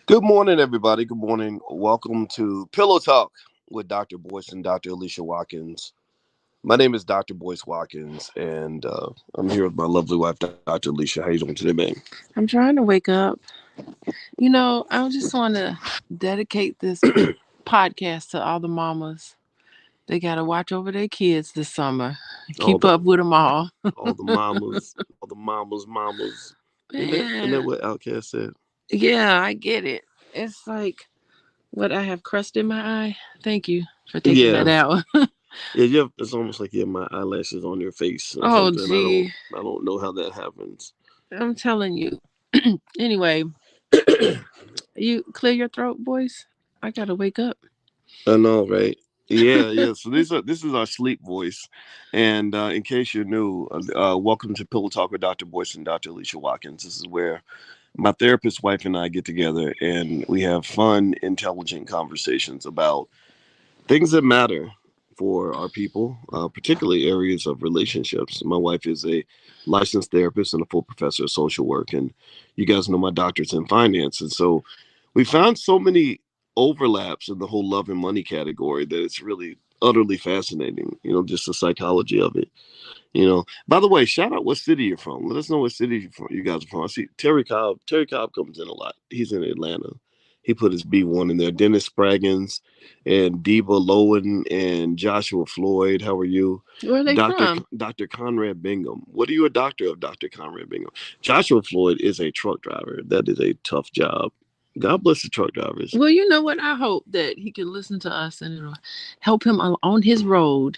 Good morning, everybody. Good morning. Welcome to Pillow Talk with Dr. Boyce and Dr. Alicia Watkins. My name is Dr. Boyce Watkins, and I'm here with my lovely wife, Dr. Alicia. How you doing today, man? I'm trying to wake up. I just want to dedicate this podcast to all the mamas. They got to watch over their kids this summer. All Keep the up with them all. mamas. Ain't that Man, what Outcast said? yeah, I get it. It's like what I have crust in my eye. Thank you for taking Yeah, that out. yeah. You have, it's almost like you have my eyelashes on your face or Oh, something. gee. I don't know how that happens. I'm telling you. Anyway, you clear your throat, boys. I got to wake up. I know, right? Yeah, yeah. So this is our sleep voice, and in case you're new, welcome to Pillow Talk with Dr. Boyce and Dr. Alicia Watkins. This is where my therapist wife and I get together and we have fun, intelligent conversations about things that matter for our people, particularly areas of relationships. My wife is a licensed therapist and a full professor of social work, and you guys know my doctorate's in finance, and so we found so many overlaps in the whole love and money category that it's really utterly fascinating. Just the psychology of it. By the way, shout out what city you're from. Let us know what city you guys are from. I see Terry Cobb. Terry Cobb comes in a lot. He's in Atlanta. He put his B1 in there. Dennis Spraggins and Deba Lowen and Joshua Floyd. How are you? Where are they from? Dr. Conrad Bingham. What are you a doctor of, Dr. Conrad Bingham? Joshua Floyd is a truck driver. That is a tough job. God bless the truck drivers. Well, you know what? I hope that he can listen to us and it'll help him on his road.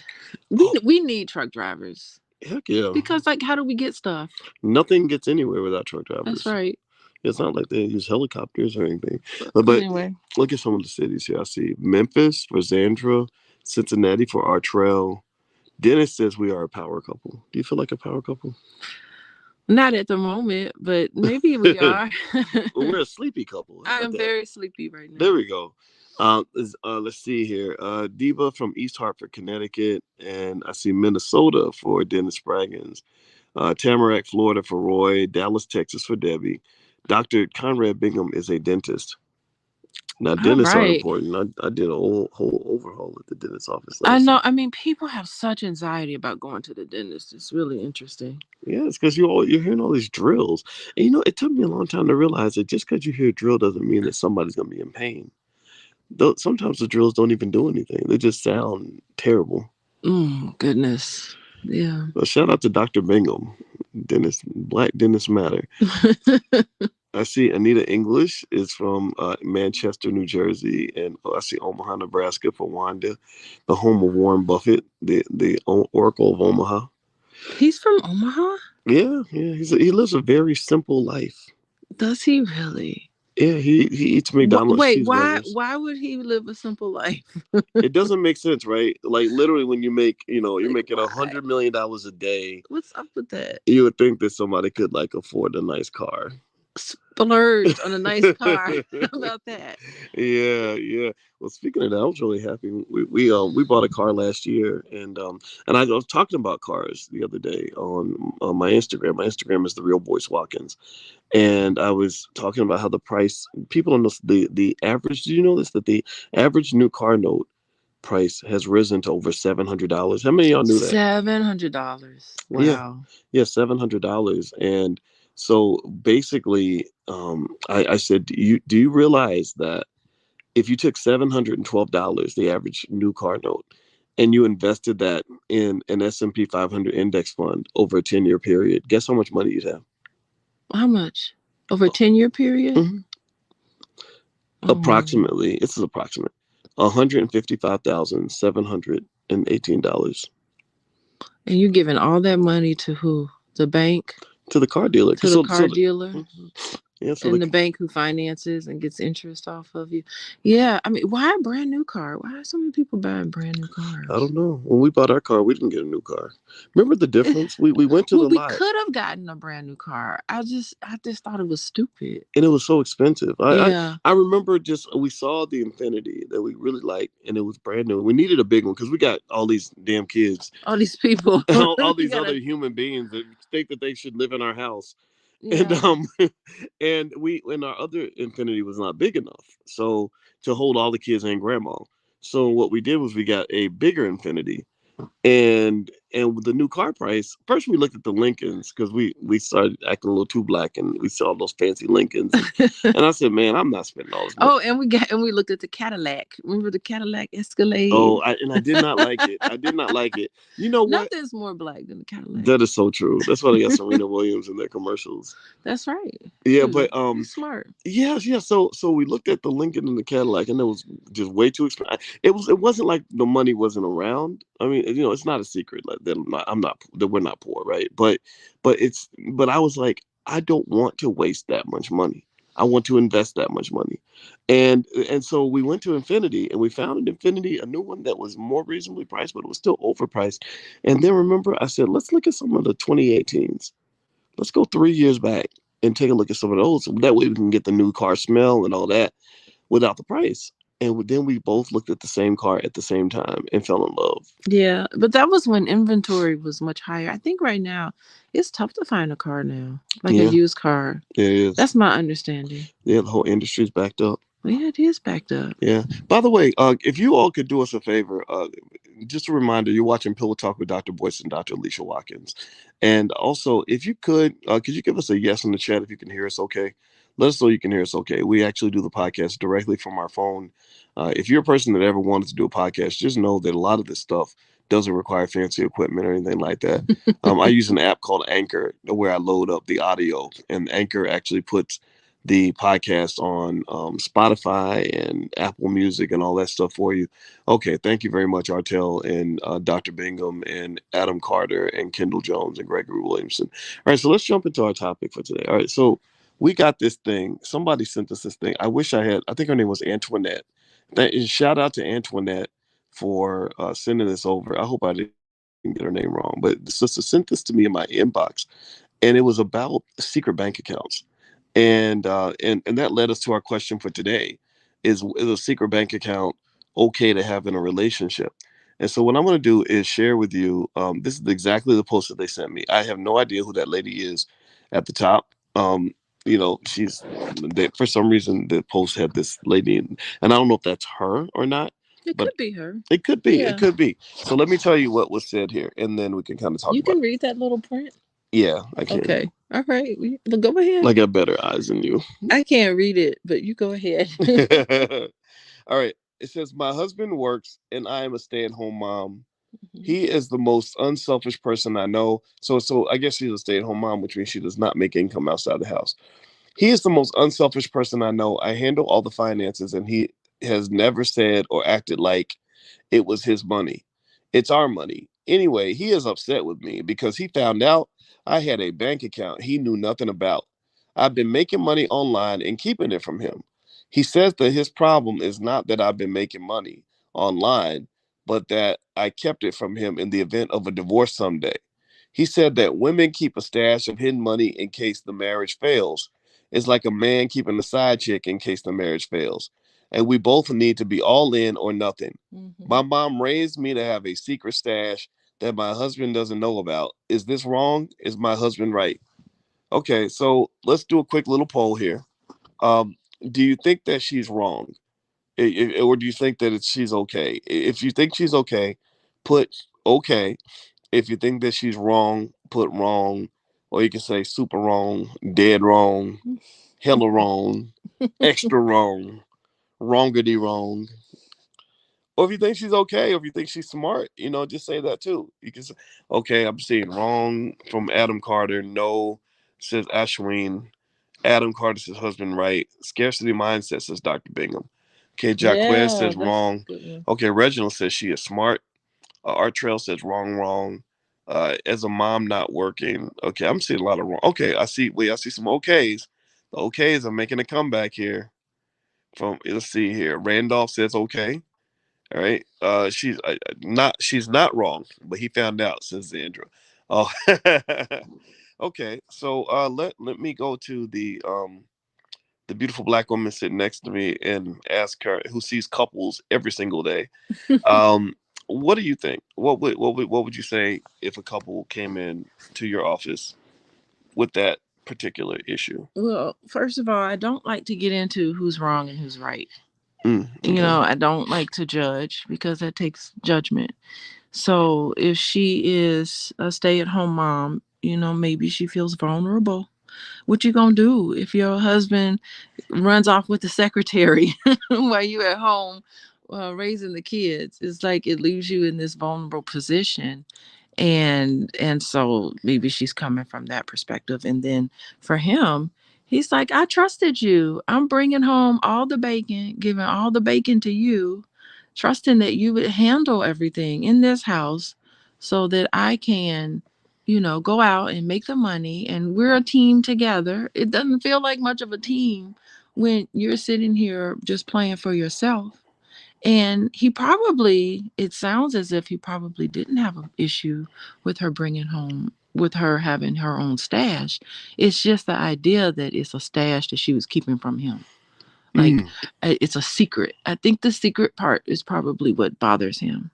We Oh, we need truck drivers heck yeah. because, like, how do we get stuff? Nothing gets anywhere without truck That's drivers. right. It's not like they use helicopters or anything. But Anyway, look at some of the cities here. I see Memphis for Zandra, Cincinnati for Artrell. Dennis says we are a power couple. Do you feel like a power couple? not at the moment, but maybe we are. Well, we're a sleepy couple. How I about am that? very sleepy right There now. we go. Let's see here. Deba from East Hartford, Connecticut. And I see Minnesota for Dennis Spraggins. Tamarack, Florida for Roy. Dallas, Texas for Debbie. Dr. Conrad Bingham is a dentist. Now, All dentists are right. important. I did a whole overhaul at the dentist office I last know. year. I mean, people have such anxiety about going to the dentist. It's really interesting. Yeah, it's because you're hearing all these drills, and it took me a long time to realize that just because you hear a drill doesn't mean that somebody's gonna be in pain. Though sometimes the drills don't even do anything; they just sound terrible. Goodness. Yeah. So shout out to Dr. Bingham, dentist, Black Dentists Matter. I see Anita English is from Manchester, New Jersey, and I see Omaha, Nebraska for Wanda, the home of Warren Buffett, the Oracle of Omaha. He's from Omaha? Yeah, yeah, he lives a very simple life. Does he really? Yeah, he eats McDonald's Wait, why cheeseburgers. why would he live a simple life? It doesn't make sense, right? Like literally, when you're Like, making why? $100 million a day, What's up with that? you would think that somebody could like afford a nice car. Splurged on a nice car. How about that? Yeah, yeah. Well, speaking of that, I was really happy. We bought a car last year, and I was talking about cars the other day on my Instagram. My Instagram is the real Boyce Watkins, and I was talking about how the price people on the average. Do you know this, that the average new car note price has risen to over $700? How many of y'all knew that? $700. Yeah, Wow. yeah, $700. And so basically, I said, do you realize that if you took $712, the average new car note, and you invested that in an S&P 500 index fund over a 10-year period, guess how much money you'd have? How much? Over a 10-year period? Mhm. Oh. Approximately, this is approximate, $155,718 And you're giving all that money to who? The bank? to the car dealer. To the car dealer? Mhm. Yeah, so And the bank who finances and gets interest off of you. Yeah, I mean, why a brand new car? Why are so many people buying brand new I cars? don't know. When we bought our car, we didn't get a new car. Remember the difference? We went to Well, the we lot, could have gotten a brand new car. I just thought it was stupid. and it was so expensive. I Yeah, I remember just we saw the Infinity that we really liked, and it was brand new. We needed a big one because we got all these damn kids, all these people. all You these other gotta. human beings that think that they should live in our house. and Yeah. and our other Infinity was not big enough, so to hold all the kids and grandma. So what we did was we got a bigger Infinity, and with the new car price, first we looked at the Lincolns because we started acting a little too black, and we saw those fancy Lincolns, and I said, man, I'm not spending all this money. Oh, and we looked at the Cadillac. Remember the Cadillac Oh, Escalade? I did not like it. I did not like it. You know what? Nothing's more black than the Cadillac. That is so true. That's why they got Serena Williams in their commercials. That's right. Yeah, Shoot, but you smart. yes, yeah. So we looked at the Lincoln and the Cadillac, and it was just way too expensive. It wasn't like the money wasn't around. I mean, it's not a secret like that. That we're not poor, right? But I was like, I don't want to waste that much money. I want to invest that much money, and so we went to Infinity, and we found an Infinity, a new one that was more reasonably priced, but it was still overpriced. And then remember, I said, let's look at some of the 2018s. Let's go 3 years back and take a look at some of those. That way we can get the new car smell and all that without the price. And then we both looked at the same car at the same time and fell in love. Yeah, but that was when inventory was much higher. I think right now it's tough to find a car now, like a Yeah, used car. yeah, it is. That's my understanding. Yeah, the whole industry's backed up. Yeah, it is backed up. Yeah. By the way, if you all could do us a favor, just a reminder, you're watching Pillow Talk with Dr. Boyce and Dr. Alicia Watkins. And also, if you could you give us a yes in the chat if you can hear us okay? Let us know you can hear us okay. We actually do the podcast directly from our phone. If you're a person that ever wanted to do a podcast, just know that a lot of this stuff doesn't require fancy equipment or anything like that. I use an app called Anchor where I load up the audio, and Anchor actually puts the podcast on Spotify and Apple Music and all that stuff for you. Okay, thank you very much, Artel and Dr. Bingham and Adam Carter and Kendall Jones and Gregory Williamson. All right, so let's jump into our topic for today. All right, so we got this thing. Somebody sent us this thing. I wish I had. I think her name was Antoinette. Shout out to Antoinette for sending this over. I hope I didn't get her name wrong, but the sister sent this to me in my inbox, and it was about secret bank accounts. And that led us to our question for today: is a secret bank account okay to have in a relationship? And so what I'm going to do is share with you. This is exactly the post that they sent me. I have no idea who that lady is at the top. She's for some reason the post had this lady, and I don't know if that's her or not. It But could be her. it could be. Yeah. It could be. So let me tell you what was said here, and then we can kind of talk You about can it. read that little print. Yeah, I can. Okay. All right. Go ahead. I got better eyes than you. I can't read it, but you go ahead. All right. It says, my husband works and I am a stay at home mom. Mhm. He is the most unselfish person I know. So I guess she's a stay at home mom, which means she does not make income outside the house. He is the most unselfish person I know. I handle all the finances, and he has never said or acted like it was his money. It's our money. Anyway, he is upset with me because he found out I had a bank account he knew nothing about. I've been making money online and keeping it from him. He says that his problem is not that I've been making money online, but that I kept it from him in the event of a divorce someday. He said that women keep a stash of hidden money in case the marriage fails. It's like a man keeping a side chick in case the marriage fails. And we both need to be all in or nothing. My mom raised me to have a secret stash that my husband doesn't know about. Is this wrong? Is my husband right? Okay, so let's do a quick little poll here. Um, do you think that she's wrong, or do you think that she's okay? If you think she's okay, put okay. If you think that she's wrong, put wrong, or you can say super wrong, dead wrong, hella wrong, extra wrong, wrongity wrong. Or if you think she's okay, or if you think she's smart, just say that too. You can say, okay, I'm seeing wrong from Adam Carter. No, says Ashwin. Adam Carter says husband right. Scarcity mindset says Dr. Bingham. Okay, Jacquez Yeah, says that's wrong. a good one. Okay, Reginald says she is smart. Art Trail says wrong, wrong. As a mom not working. Okay, I'm seeing a lot of wrong. Okay, I see some okays. The okays are making a comeback here. Let's see here. Randolph says okay. All right. She's not wrong, but he found out, says Sandra. Oh, okay. So let me go to the beautiful black woman sitting next to me and ask her, who sees couples every single day. Um, what do you think? What would you say if a couple came in to your office with that particular issue? Well, first of all, I don't like to get into who's wrong and who's right. Okay. I don't like to judge because that takes judgment. So if she is a stay-at-home mom, maybe she feels vulnerable. What you gonna do if your husband runs off with the secretary while you at home raising the kids? It's like it leaves you in this vulnerable position, and so maybe she's coming from that perspective. And then for him, he's like, I trusted you. I'm bringing home all the bacon, giving all the bacon to you, trusting that you would handle everything in this house so that I can go out and make the money, and we're a team together. It doesn't feel like much of a team when you're sitting here just playing for yourself. And it sounds as if he probably didn't have an issue with her bringing home, with her having her own stash. It's just the idea that it's a stash that she was keeping from him. Like, it's a secret. I think the secret part is probably what bothers him.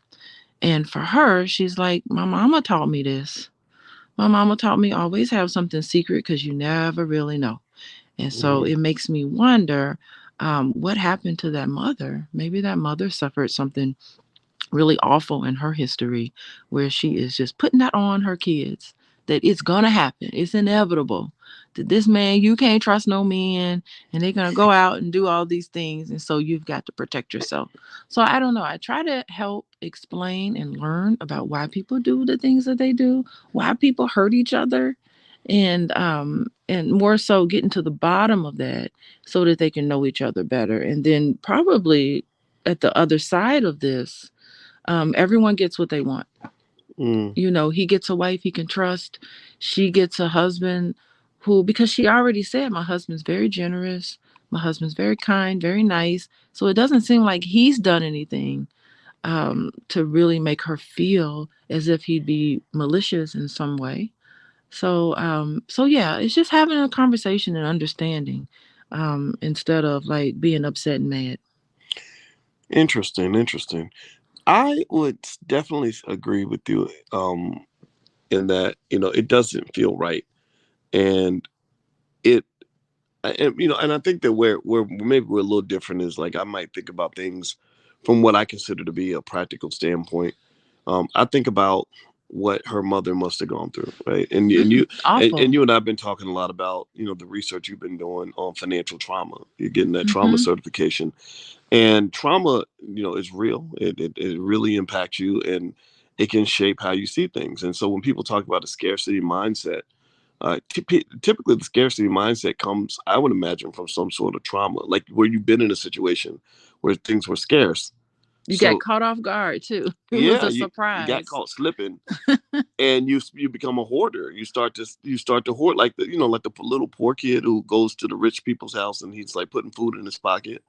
And for her, she's like, my mama taught me this. My mama taught me always have something secret because you never really know. And so it makes me wonder, what happened to that mother. Maybe that mother suffered something really awful in her history where she is just putting that on her kids, that it's gonna happen, it's inevitable, that this man, you can't trust no man, and they're gonna go out and do all these things, and so you've got to protect yourself. So I don't know, I try to help explain and learn about why people do the things that they do, why people hurt each other, and more so getting to the bottom of that so that they can know each other better. And then probably at the other side of this, everyone gets what they want. He gets a wife he can trust. She gets a husband who, because she already said, my husband's very generous. My husband's very kind, very nice. So it doesn't seem like he's done anything to really make her feel as if he'd be malicious in some way. So yeah, it's just having a conversation and understanding, instead of like being upset and mad. Interesting. I would definitely agree with you in that, it doesn't feel right. And it, and I think that where maybe we're a little different is like I might think about things from what I consider to be a practical standpoint. I think about what her mother must have gone through, right? And you Awful. and you and I've been talking a lot about the research you've been doing on financial trauma. You're getting that trauma certification, and trauma, is real. It really impacts you, and it can shape how you see things. And so when people talk about a scarcity mindset, typically the scarcity mindset comes, I would imagine, from some sort of trauma, like where you've been in a situation where things were scarce. You got So caught off guard too. It was yeah, a you got surprise. caught slipping, and you become a hoarder. You start to hoard, like the little poor kid who goes to the rich people's house and he's like putting food in his pocket.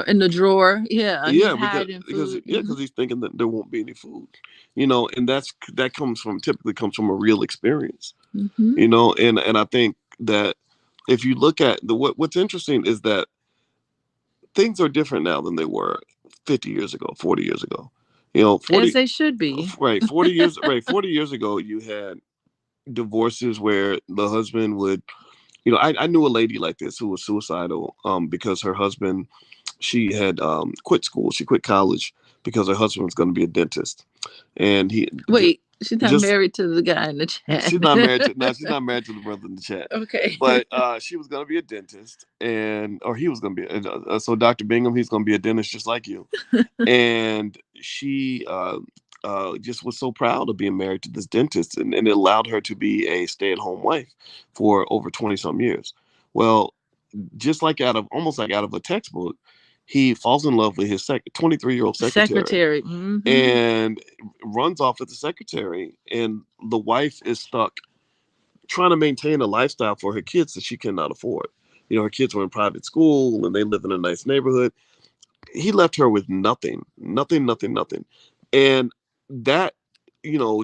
In the drawer. Yeah, he's Yeah, because hiding because food. yeah, because he's thinking that there won't be any food, and that typically comes from a real experience, Mm-hmm. and I think that if you look at what's interesting is that things are different now than they were 50 years ago, 40 years ago. As 40 they should be. right, 40 years ago you had divorces where the husband would, I knew a lady like this who was suicidal because her husband, she had quit school, she quit college because her husband was going to be a dentist, and he Wait, she's not just married to the guy in the chat. she's not married to the brother in the chat, Okay. but she was going to be a dentist, or he was going to be so Dr. Bingham, he's going to be a dentist just like you. And she just was so proud of being married to this dentist, and it allowed her to be a stay-at-home wife for over 20 some years. Well, just like almost like out of a textbook, he falls in love with his 23-year-old secretary Secretary. Mm-hmm. and runs off with the secretary, and the wife is stuck trying to maintain a lifestyle for her kids that she cannot afford. Her kids were in private school and they live in a nice neighborhood. He left her with nothing. And that,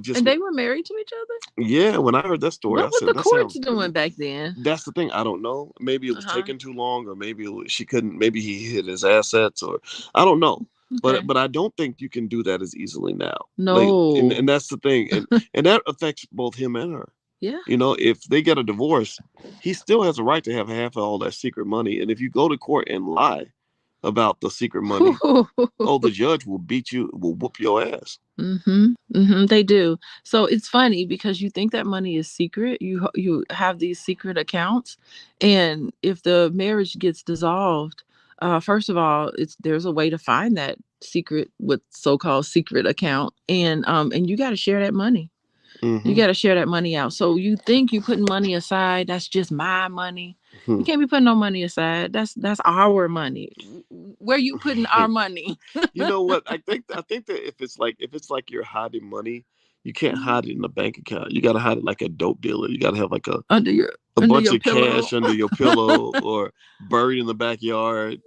just, And they were married to each other? yeah, when I heard that story, What I was said, the that courts sounds doing pretty. back then? That's the thing. I don't know. Maybe it was Uh-huh. taking too long, or maybe she couldn't, maybe he hid his assets, or I don't know. Okay. But I don't think you can do that as easily now. Like, No. and that's the thing. And that affects both him and her. Yeah. If they get a divorce, he still has a right to have half of all that secret money. And if you go to court and lie about the secret money, oh, the judge will will whoop your ass. They do. So it's funny because you think that money is secret. You have these secret accounts, and if the marriage gets dissolved, first of all, it's there's a way to find that secret with so-called secret account, and you got to share that money. You Hmm. got to share that money out. So you think you putting money aside? That's just my money. You Hmm. can't be putting no money aside. That's our money. Where you putting our money? You know what? I think that if it's like you're hiding money, you can't hide it in a bank account. You got to hide it like a dope dealer. You got to have like a under your a under bunch your of pillow. cash under your pillow or buried in the backyard.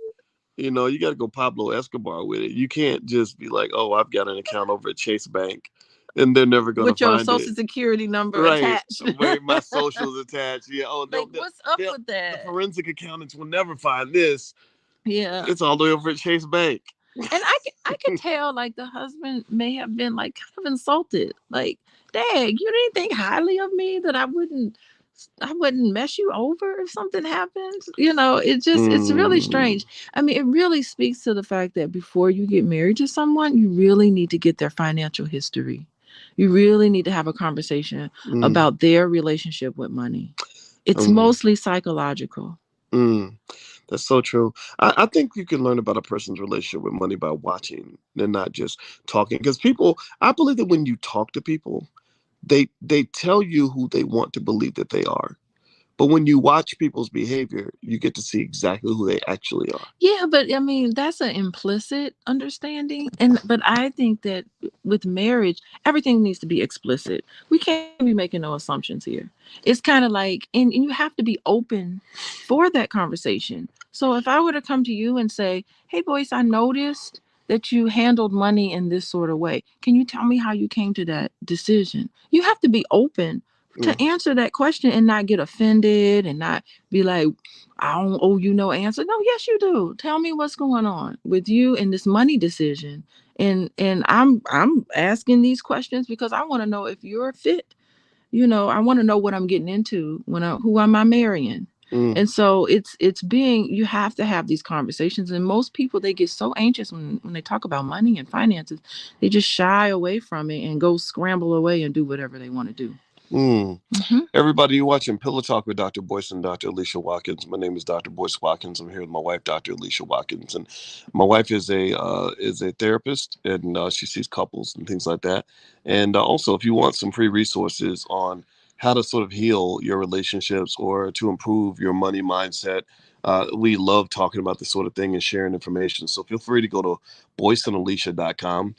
You got to go Pablo Escobar with it. You can't just be like, "Oh, I've got an account over at Chase Bank," and they're never gonna With your find it. social security number Right, attached. where my socials attached. Yeah. Oh, Like, what's up they'll with the that? forensic accountants will never find this. Yeah. It's all the way over at Chase Bank. And I could tell like the husband may have been like kind of insulted. Like, Dad, you didn't think highly of me that I wouldn't mess you over if something happens. It's really Mm, strange. I mean, it really speaks to the fact that before you get married to someone, you really need to get their financial history. You really need to have a conversation mm, about their relationship with money. It's mm, mostly psychological. mm. That's so true. I think you can learn about a person's relationship with money by watching and not just talking. Because I believe that when you talk to people, they tell you who they want to believe that they are. But when you watch people's behavior, you get to see exactly who they actually are. Yeah, but I mean, that's an implicit understanding. But I think that with marriage, everything needs to be explicit. We can't be making no assumptions here. It's kind of like, and you have to be open for that conversation. So if I were to come to you and say, "Hey, Boyce, I noticed that you handled money in this sort of way. Can you tell me how you came to that decision?" You have to be open to Mm, answer that question and not get offended and not be like, "I don't owe you no answer." No, yes, you do. Tell me what's going on with you in this money decision. And I'm asking these questions because I want to know if you're fit. I want to know what I'm getting into who am I marrying. mm, And so it's being you have to have these conversations. And most people they get so anxious when they talk about money and finances, they just shy away from it and go scramble away and do whatever they want to do. mm. Hmm. Everybody, you're watching Pillow Talk with Dr. Boyce and Dr. Alicia Watkins. My name is Dr. Boyce Watkins. I'm here with my wife, Dr. Alicia Watkins, and my wife is a therapist, and she sees couples and things like that. And also, if you want some free resources on how to sort of heal your relationships or to improve your money mindset, we love talking about this sort of thing and sharing information. So feel free to go to boyceandalicia.com.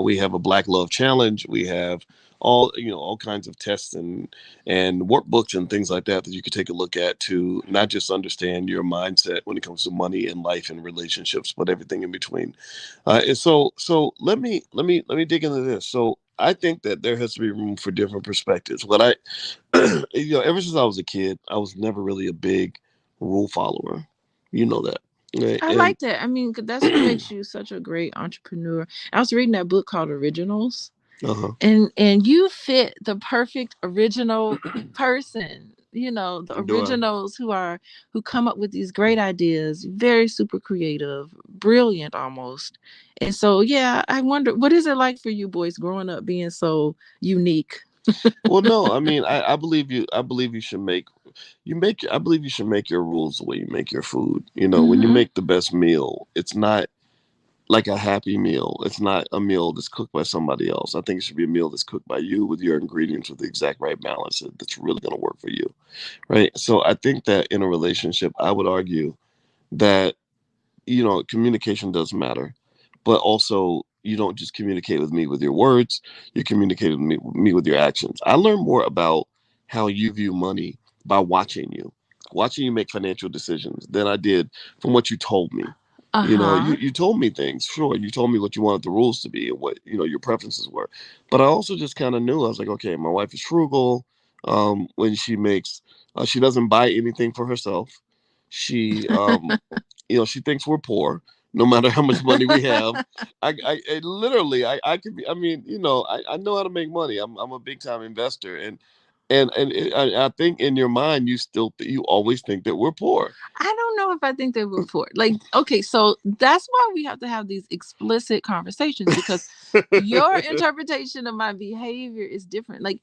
We have a Black Love Challenge. We have all kinds of tests and workbooks and things like that you could take a look at to not just understand your mindset when it comes to money and life and relationships, but everything in between. And so let me dig into this. So I think that there has to be room for different perspectives. What I, ever since I was a kid, I was never really a big rule follower. You know that, right? I And like that. I mean, 'cause that's what makes you such a great entrepreneur. I was reading that book called Originals, uh-huh. and you fit the perfect original person. The Do I? originals who come up with these great ideas, very super creative, brilliant almost. And so, yeah, I wonder what is it like for you boys growing up being so unique? Well, no, I mean, I believe you. I believe you should make you make. I believe you should make your rules the way you make your food. When you Hmm. make the best meal, it's not like a happy meal. It's not a meal that's cooked by somebody else. I think it should be a meal that's cooked by you with your ingredients with the exact right balance that's really going to work for you, right? So I think that in a relationship, I would argue that communication does matter, but also you don't just communicate with me with your words, you communicate with me with your actions. I learn more about how you view money by watching you make financial decisions than I did from what you told me. Uh-huh. You told me things, sure. You told me what you wanted the rules to be and what, your preferences were. But I also just kind of knew, I was like, okay, my wife is frugal. When she doesn't buy anything for herself. She, she thinks we're poor, no matter how much money we have. I literally, I could be. I mean, I know how to make money. I'm a big time investor, and I think in your mind you always think that we're poor. I don't know if I think they were poor. Like, okay, so that's why we have to have these explicit conversations, because your interpretation of my behavior is different. Like,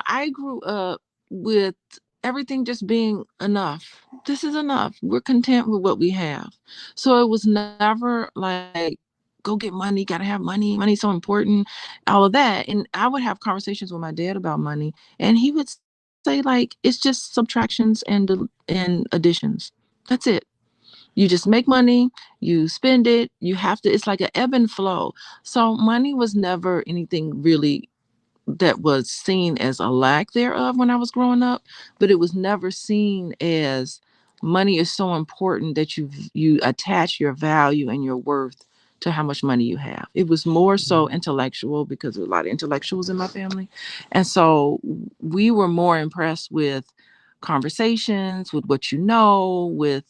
I grew up with everything just being enough. This is enough. We're content with what we have. So it was never like, go get money, gotta have money, money's so important, all of that. And I would have conversations with my dad about money, and he would say, like, it's just subtractions and additions. That's it. You just make money, you spend it, you have to, it's like an ebb and flow. So money was never anything really that was seen as a lack thereof when I was growing up, but it was never seen as money is so important that you attach your value and your worth to how much money you have. It was more so intellectual, because there were a lot of intellectuals in my family. And so we were more impressed with conversations, with what with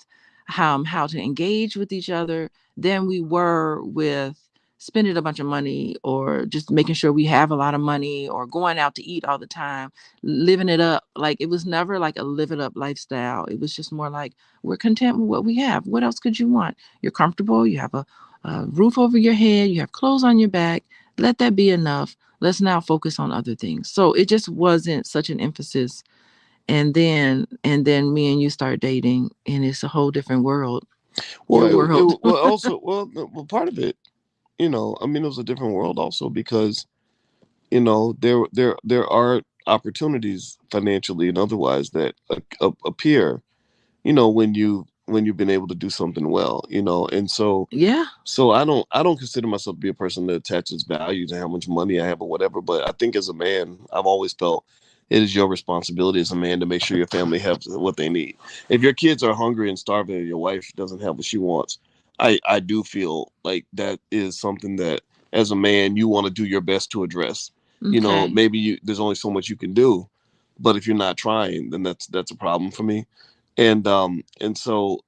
how to engage with each other, than we were with spending a bunch of money, or just making sure we have a lot of money, or going out to eat all the time, living it up. Like, it was never like a live it up lifestyle. It was just more like, we're content with what we have. What else could you want? You're comfortable. You have a roof over your head. You have clothes on your back. Let that be enough. Let's now focus on other things. So it just wasn't such an emphasis. And then me and you start dating, and it's a whole different world. Well, Your world. well, also, well, part of it, I mean, it was a different world also because, there are opportunities financially and otherwise that appear, when you've been able to do something well, and so Yeah. I don't consider myself to be a person that attaches value to how much money I have or whatever. But I think as a man, I've always felt it is your responsibility as a man to make sure your family has what they need. If your kids are hungry and starving and your wife doesn't have what she wants, I do feel like that is something that as a man you want to do your best to address. Okay. Maybe there's only so much you can do, but if you're not trying, then that's a problem for me. And so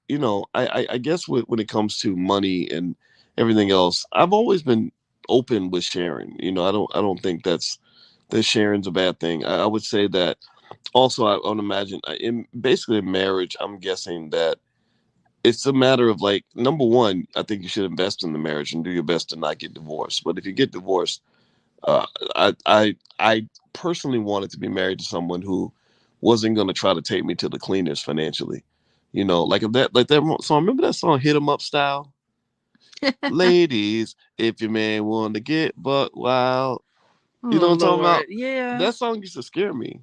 I guess when it comes to money and everything else, I've always been open with sharing. I don't think that sharing's a bad thing. I would say that also. I would imagine in basically in marriage, I'm guessing that it's a matter of, like, number one, I think you should invest in the marriage and do your best to not get divorced. But if you get divorced, uh, I personally wanted to be married to someone who wasn't going to try to take me to the cleaners financially. Like if that song. Remember that song, "Hit 'Em Up Style"? Ladies, if your man want to get buck wild, you know Oh what I'm talking Lord. about? Yeah. That song used to scare me.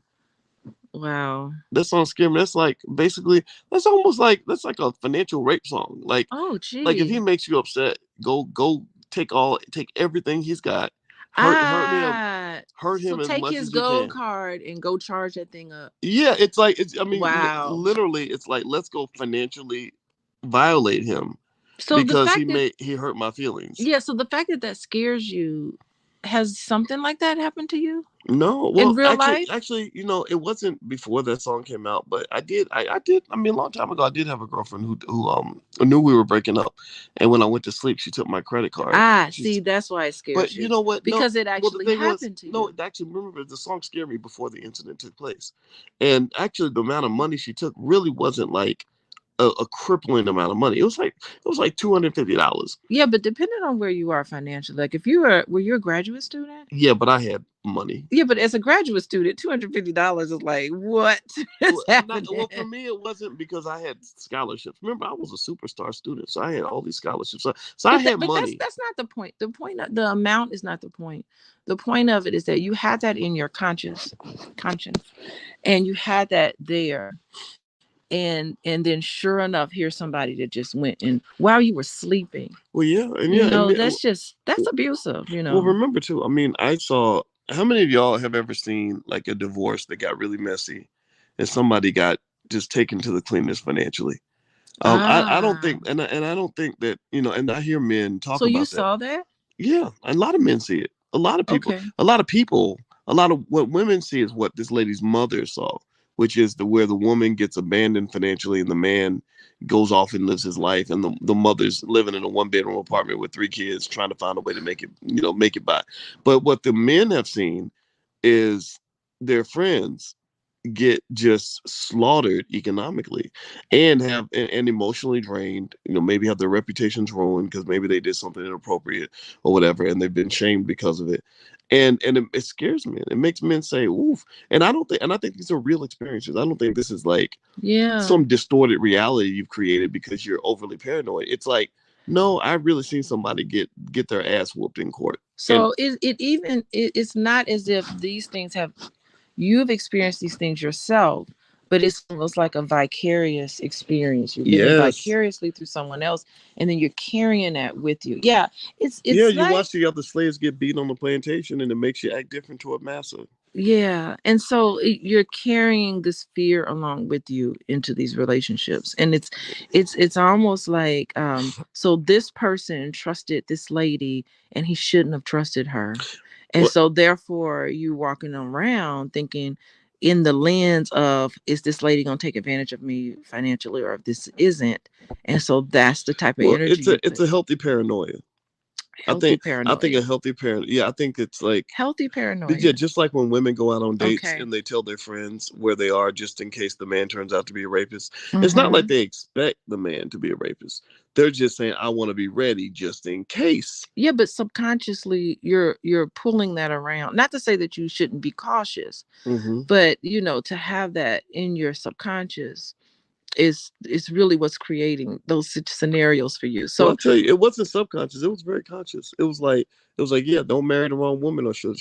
Wow. That song scared me. That's like basically that's almost like that's like a financial rape song. Oh Like if he gee. makes you upset, go take everything he's got, Ah. hurt So him as take much his as you gold can. card and go charge that thing up. Yeah, it's like it's. I mean, Wow. literally, it's like let's go financially violate him So the because fact that he hurt my feelings. yeah, so the fact that that scares you, has something like that happened to you No, in well, real life? it wasn't before that song came out, but I did. I mean, a long time ago, I did have a girlfriend who knew we were breaking up, and when I went to sleep, she took my credit card. Ah, see, that's why it But scares you you. know what? No. Because it Well, the actually thing was, happened to no. you. Actually, remember the song scared me before the incident took place, and actually, the amount of money she took really wasn't like a crippling amount of money. It was like $250. Yeah, but depending on where you are financially, like if were you a graduate student? Yeah, but I had money. Yeah, but as a graduate student, $250 is like, what is Well, happening? for me, it wasn't because I had scholarships. Remember, I was a superstar student, so I had all these scholarships. So I had But that's money. that's not the point. The amount is not the point. The point of it is that you had that in your conscience, and you had that there, and then sure enough, here's somebody that just went and while you were sleeping, Well, yeah, and yeah, that's abusive. well, remember too. I mean, I saw. How many of y'all have ever seen like a divorce that got really messy, and somebody got just taken to the cleaners financially? I don't Ah, think, and I don't think that and I hear men so talk you about that. saw that? Yeah, a lot of men see it. Okay. A lot of what women see is what this lady's mother saw, which is where the woman gets abandoned financially and the man goes off and lives his life, and the mother's living in a one-bedroom apartment with three kids trying to find a way to make it by. But what the men have seen is their friends. get just slaughtered economically and and emotionally drained, maybe have their reputations ruined because maybe they did something inappropriate or whatever, and they've been shamed because of it. And it scares me. It makes men say, oof. And I think these are real experiences. I don't think this is like Yeah. some distorted reality you've created because you're overly paranoid. It's like, no, I've really seen somebody get their ass whooped in court. And So it's not as if these things have you've experienced these things yourself, but it's almost like a vicarious experience. You're living yes, vicariously through someone else, and then you're carrying that with you. Yeah, yeah, it's you like watch the other slaves get beat on the plantation, and it makes you act different toward massa. yeah, and so you're carrying this fear along with you into these relationships, and it's almost like so this person trusted this lady, and he shouldn't have trusted her, and Well, so therefore you walking around thinking in the lens of is this lady going to take advantage of me financially or if this isn't, and so that's the type of well, energy it's you a put. healthy paranoia. I Healthy think a paranoia. healthy parent. Yeah, I think it's like, Healthy but yeah, paranoia. just like when women go out on dates Okay. and they tell their friends where they are just in case the man turns out to be a rapist. It's not like Mm-hmm. they expect the man to be a rapist. They're just saying, I want to be ready just in case. Yeah, but subconsciously you're pulling that around. Not to say that you shouldn't be cautious, Hmm. but to have that in your subconscious is really what's creating those scenarios for you. Well, I'll So tell you, it wasn't subconscious. It was very conscious. It was like, yeah, don't marry the wrong woman, or she'll,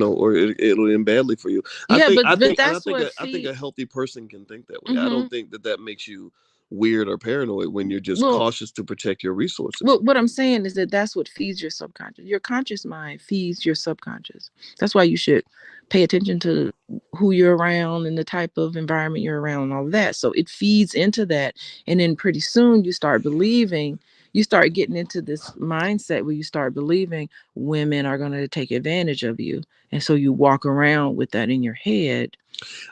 or it'll end badly for you. I yeah, think, but I think, and that's what I think feed. a healthy person can think that way. I Hmm. don't think that makes you weird or paranoid when you're just Well, cautious to protect your resources. well, what I'm saying is that that's what feeds your subconscious. Your conscious mind feeds your subconscious. That's why you should pay attention to who you're around and the type of environment you're around and all of that. So it feeds into that. And then pretty soon you start getting into this mindset where you start believing women are going to take advantage of you. And so you walk around with that in your head.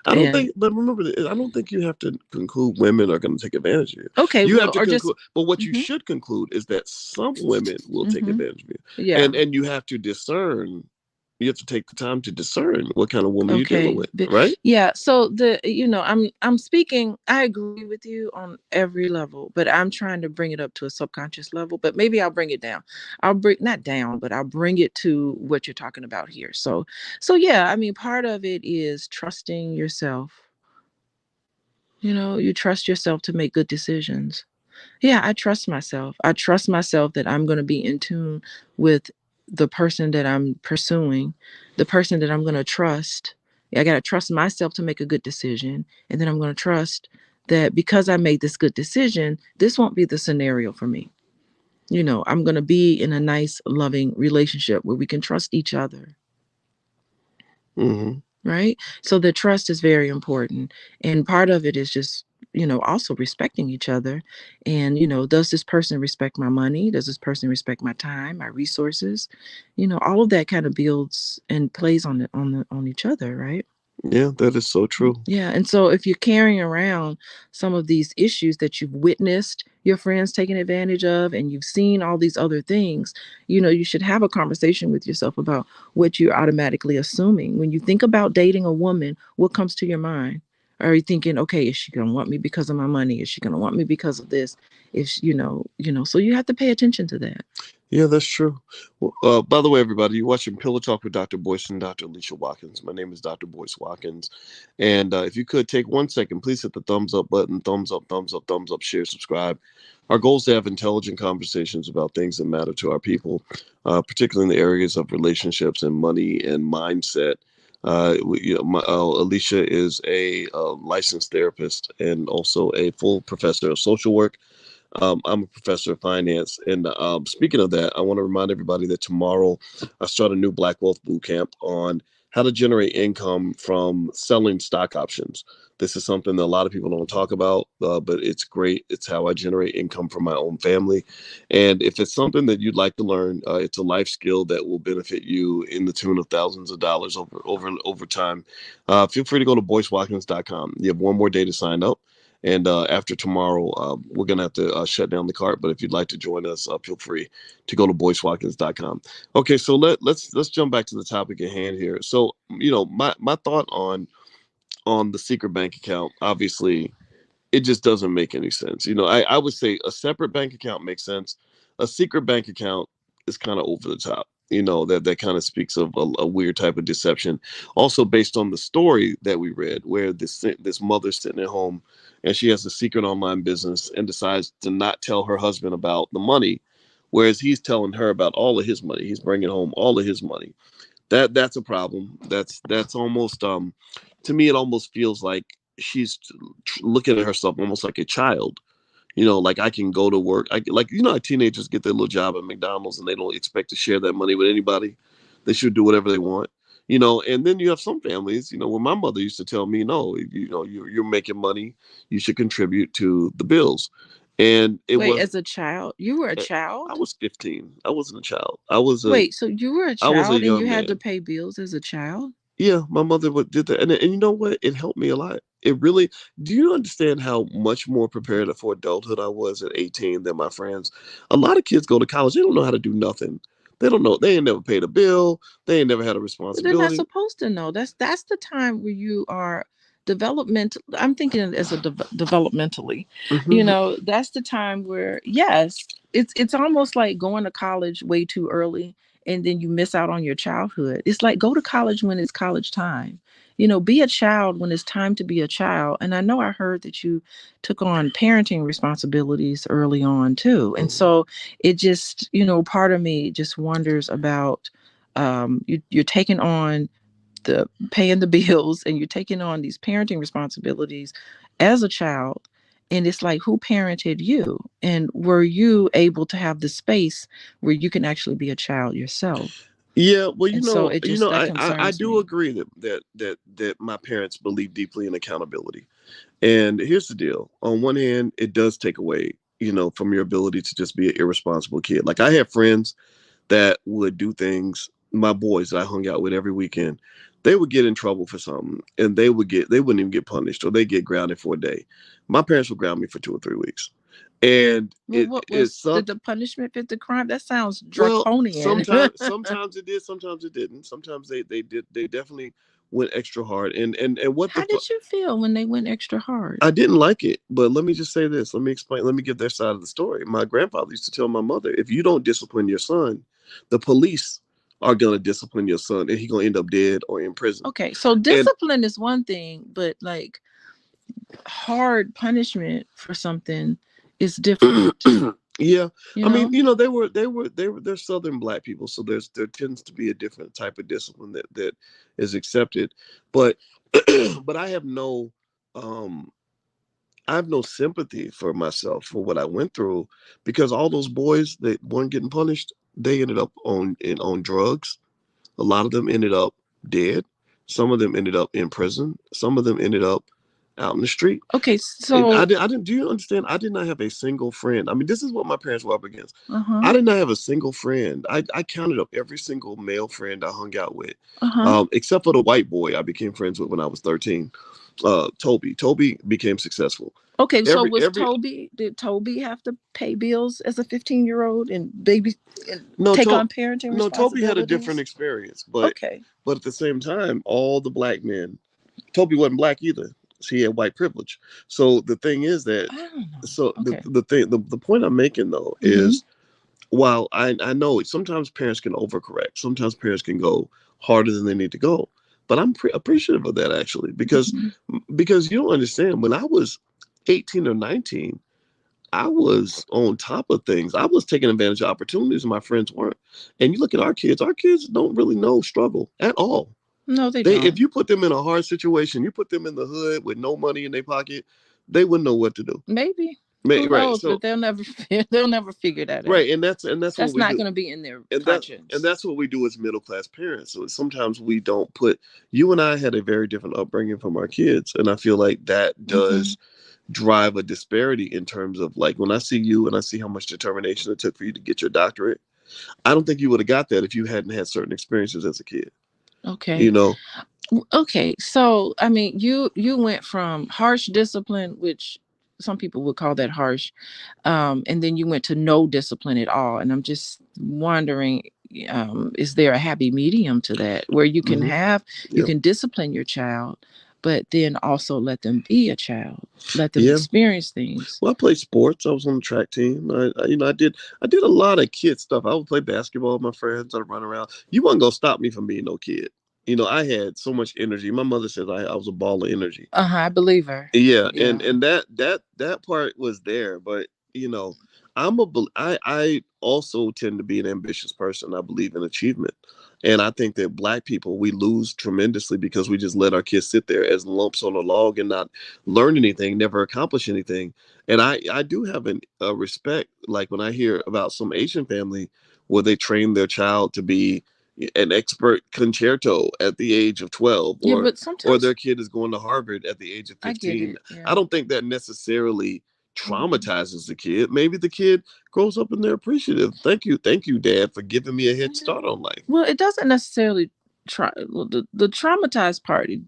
I don't And think, but remember, I don't think you have to conclude women are going to take advantage of you. okay, You have well, to or just, conclude, but what you hmm should conclude is that some women will take hmm advantage of you, yeah. and you have to discern. You have to take the time to discern what kind of woman you're dealing Okay. with, right? Yeah. So I'm speaking, I agree with you on every level, but I'm trying to bring it up to a subconscious level. But maybe I'll bring it down. I'll bring not down, but I'll bring it to what you're talking about here. So yeah, I mean part of it is trusting yourself. You trust yourself to make good decisions. Yeah, I trust myself. I trust myself that I'm going to be in tune with the person that I'm pursuing, the person that I'm going to trust. I got to trust myself to make a good decision. And then I'm going to trust that because I made this good decision, this won't be the scenario for me. I'm going to be in a nice, loving relationship where we can trust each other. Hmm. Right? So the trust is very important. And part of it is just, also respecting each other. And, does this person respect my money? Does this person respect my time, my resources? All of that kind of builds and plays on each other, right? Yeah, that is so true. Yeah. And so if you're carrying around some of these issues that you've witnessed your friends taking advantage of, and you've seen all these other things, you should have a conversation with yourself about what you're automatically assuming. When you think about dating a woman, what comes to your mind? Are you thinking, okay, is she going to want me because of my money? Is she going to want me because of this? If so you have to pay attention to that. Yeah, that's true. Well, by the way, everybody, you're watching Pillow Talk with Dr. Boyce and Dr. Alicia Watkins. My name is Dr. Boyce Watkins. And if you could take 1 second, please hit the thumbs up button, thumbs up, thumbs up, thumbs up, share, subscribe. Our goal is to have intelligent conversations about things that matter to our people, particularly in the areas of relationships and money and mindset. Alicia is a licensed therapist and also a full professor of social work. I'm a professor of finance. And speaking of that, I want to remind everybody that tomorrow I start a new Black Wealth Bootcamp on how to generate income from selling stock options. This is something that a lot of people don't talk about, but it's great. It's how I generate income for my own family. And if it's something that you'd like to learn, it's a life skill that will benefit you in the tune of thousands of dollars over time. Feel free to go to boycewatkins.com. You have one more day to sign up. And after tomorrow, we're going to have to shut down the cart. But if you'd like to join us, feel free to go to boycewatkins.com. Okay, so let's jump back to the topic at hand here. So, my thought on on the secret bank account, obviously, it just doesn't make any sense. I would say a separate bank account makes sense. A secret bank account is kind of over the top. That kind of speaks of a weird type of deception. Also, based on the story that we read, where this mother's sitting at home and she has a secret online business and decides to not tell her husband about the money, whereas he's telling her about all of his money. He's bringing home all of his money. That's a problem. That's almost to me it almost feels like she's looking at herself almost like a child. Like I can go to work. Like how teenagers get their little job at McDonald's and they don't expect to share that money with anybody. They should do whatever they want. And then you have some families, where my mother used to tell me, no, you're making money, you should contribute to the bills. And it Wait, was as a child, you were a I child? was 15. I wasn't a child. Wait, so you were a I was a child and you young had to man. pay bills as a child? Yeah, my mother would did that, and you know what? It helped me a lot. It really. Do you understand how much more prepared for adulthood I was at 18 than my friends? A lot of kids go to college. They don't know how to do nothing. They don't know. They ain't never paid a bill. They ain't never had a But they're not responsibility. supposed to know. That's the time where you are development. I'm thinking it as a developmentally. Hmm. That's the time where yes, it's almost like going to college way too early and then you miss out on your childhood. It's like go to college when it's college time. Be a child when it's time to be a child. And I know I heard that you took on parenting responsibilities early on too. And Hmm. so it just, part of me just wonders about you're taking on the paying the bills and you're taking on these parenting responsibilities as a child, and it's like who parented you, and were you able to have the space where you can actually be a child yourself? Yeah, well, And so it just that I concerns do me. agree that my parents believe deeply in accountability. And here's the deal: on one hand, it does take away, from your ability to just be an irresponsible kid. Like I have friends that would do things. My boys that I hung out with every weekend, they would get in trouble for something, and they wouldn't even get punished, or they get grounded for a day. My parents would ground me for 2 or 3 weeks, and Well, it what it was did sucked. the punishment fit the crime? That sounds Well, draconian. sometimes it did, sometimes it didn't. Sometimes they definitely went extra hard, and what the How did you feel when they went extra hard? I didn't like it, but let me just say this. Let me explain. Let me give their side of the story. My grandfather used to tell my mother, if you don't discipline your son, the police are gonna discipline your son, and he's gonna end up dead or in prison. Okay, so And discipline is one thing, but like hard punishment for something is different. yeah, You I mean, know? they're Southern black people, so there tends to be a different type of discipline that is accepted, but but um I have no sympathy for myself for what I went through because all those boys that weren't getting punished, they ended up on drugs. A lot of them ended up dead. Some of them ended up in prison. Some of them ended up out in the street. Okay, And so I didn't. Do you understand? I did not have a single friend. I mean, this is what my parents were up against. uh-huh. I did not have a single friend. I counted up every single male friend I hung out with, Uh-huh. except for the white boy I became friends with when I was 13. Toby. Toby became successful. Okay, so was Every Toby did Toby have to pay bills as a 15-year-old and baby and no take to on parenting no Toby had a different responsibilities? experience, Okay. but at the same time, all the black men. Toby wasn't black either. So he had white privilege. So the thing is that I don't know. so Okay. the point I'm making though Mm-hmm. is while I know sometimes parents can overcorrect, sometimes parents can go harder than they need to go, but I'm appreciative of that actually Mm-hmm. because you don't understand when I was 18 or 19, I was on top of things. I was taking advantage of opportunities and my friends weren't. And you look at our kids don't really know struggle at all. No, they They if don't. you put them in a hard situation, you put them in the hood with no money in their pocket, they wouldn't know what to do. Maybe. Who Right. knows? So But they'll never figure that out. right, and that's what That's we not do. gonna be in their And conscience. that's what we do as middle class parents. So sometimes we don't put you and I had a very different upbringing from our kids. And I feel like that Mm-hmm. does drive a disparity in terms of like when I see you and I see how much determination it took for you to get your doctorate, I don't think you would have got that if you hadn't had certain experiences as a kid. You Okay. know? Okay, so I mean, you went from harsh discipline, which some people would call that harsh, and then you went to no discipline at all. And I'm just wondering, is there a happy medium to that where you can Hmm. have you Yeah. can discipline your child, but then also let them be a child, let them Yeah. experience things. Well, I played sports. I was on the track team. I did a lot of kid stuff. I would play basketball with my friends. I'd run around. You wasn't gonna stop me from being no kid. I had so much energy. My mother says I was a ball of energy. Uh-huh, I believe her. Yeah, and Yeah. and that part was there, but I also tend to be an ambitious person. I believe in achievement, and I think that Black people, we lose tremendously because we just let our kids sit there as lumps on a log and not learn anything, never accomplish anything. And I do have a respect, like when I hear about some Asian family where they train their child to be an expert concerto at the age of 12, Yeah, or but their sometimes kid is going to Harvard at the age of I get 15. it. I Yeah. don't think that necessarily Mhm. traumatizes the kid. Maybe the kid grows up and they're appreciative. Thank you, Dad, for giving me a head Yeah. start on life. Well, it doesn't necessarily try. Well, the traumatized part, it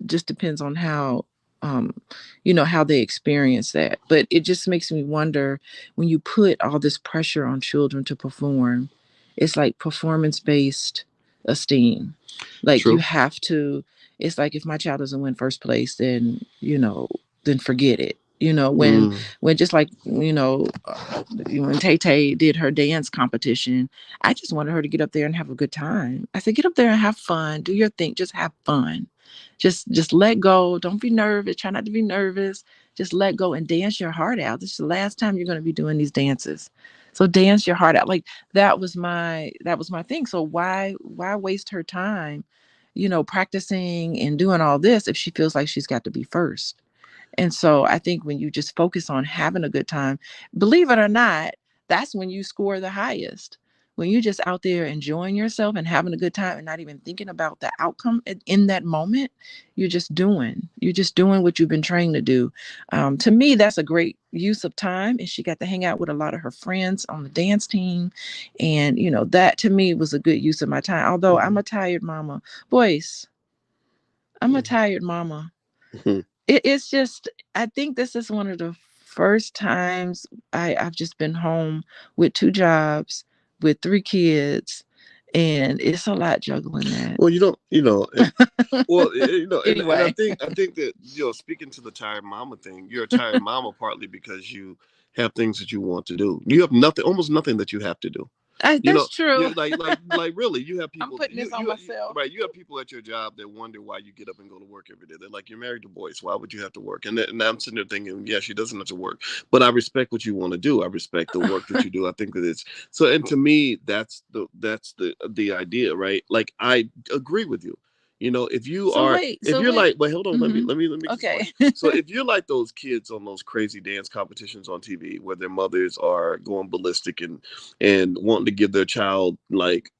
just depends on how, um, how they experience that. But it just makes me wonder, when you put all this pressure on children to perform, it's like performance based esteem. Like you True. have to. It's like, if my child doesn't win first place, then then forget it. Mm. When just like when Tay Tay did her dance competition, I just wanted her to get up there and have a good time. I said, get up there and have fun. Do your thing. Just have fun. Just let go. Don't be nervous. Try not to be nervous. Just let go and dance your heart out. This is the last time you're going to be doing these dances. So dance your heart out. Like that was my thing. So why waste her time, practicing and doing all this if she feels like she's got to be first? And so I think when you just focus on having a good time, believe it or not, that's when you score the highest. When you're just out there enjoying yourself and having a good time and not even thinking about the outcome in that moment, you're just doing. You're just doing what you've been trained to do. To me, that's a great use of time. And she got to hang out with a lot of her friends on the dance team. And, that to me was a good use of my time. Although I'm Mhm. a tired mama. Boyce, I'm a Mhm. tired mama. Mhm. It's just, I think this is one of the first times I've just been home with two jobs, with three kids, and it's a lot juggling that. Well, you don't, well, and Anyway. I think that speaking to the tired mama thing, you're a tired mama partly because you have things that you want to do. You have nothing, almost nothing that you have to do. That's true. You like really, you have I'm people, putting this on myself. right, you have people at your job that wonder why you get up and go to work every day. They're like, you're married to Boyce, why would you have to work? And I'm sitting there thinking, yeah, she doesn't have to work, but I respect what you want to do. I respect the work that you do. I think that it's so, and to me, that's the idea, right? Like, I agree with you. So wait, If so you're wait. like, wait, hold on, Hmm. let me explain. Okay. So if you're like those kids on those crazy dance competitions on TV where their mothers are going ballistic and wanting to give their child, like,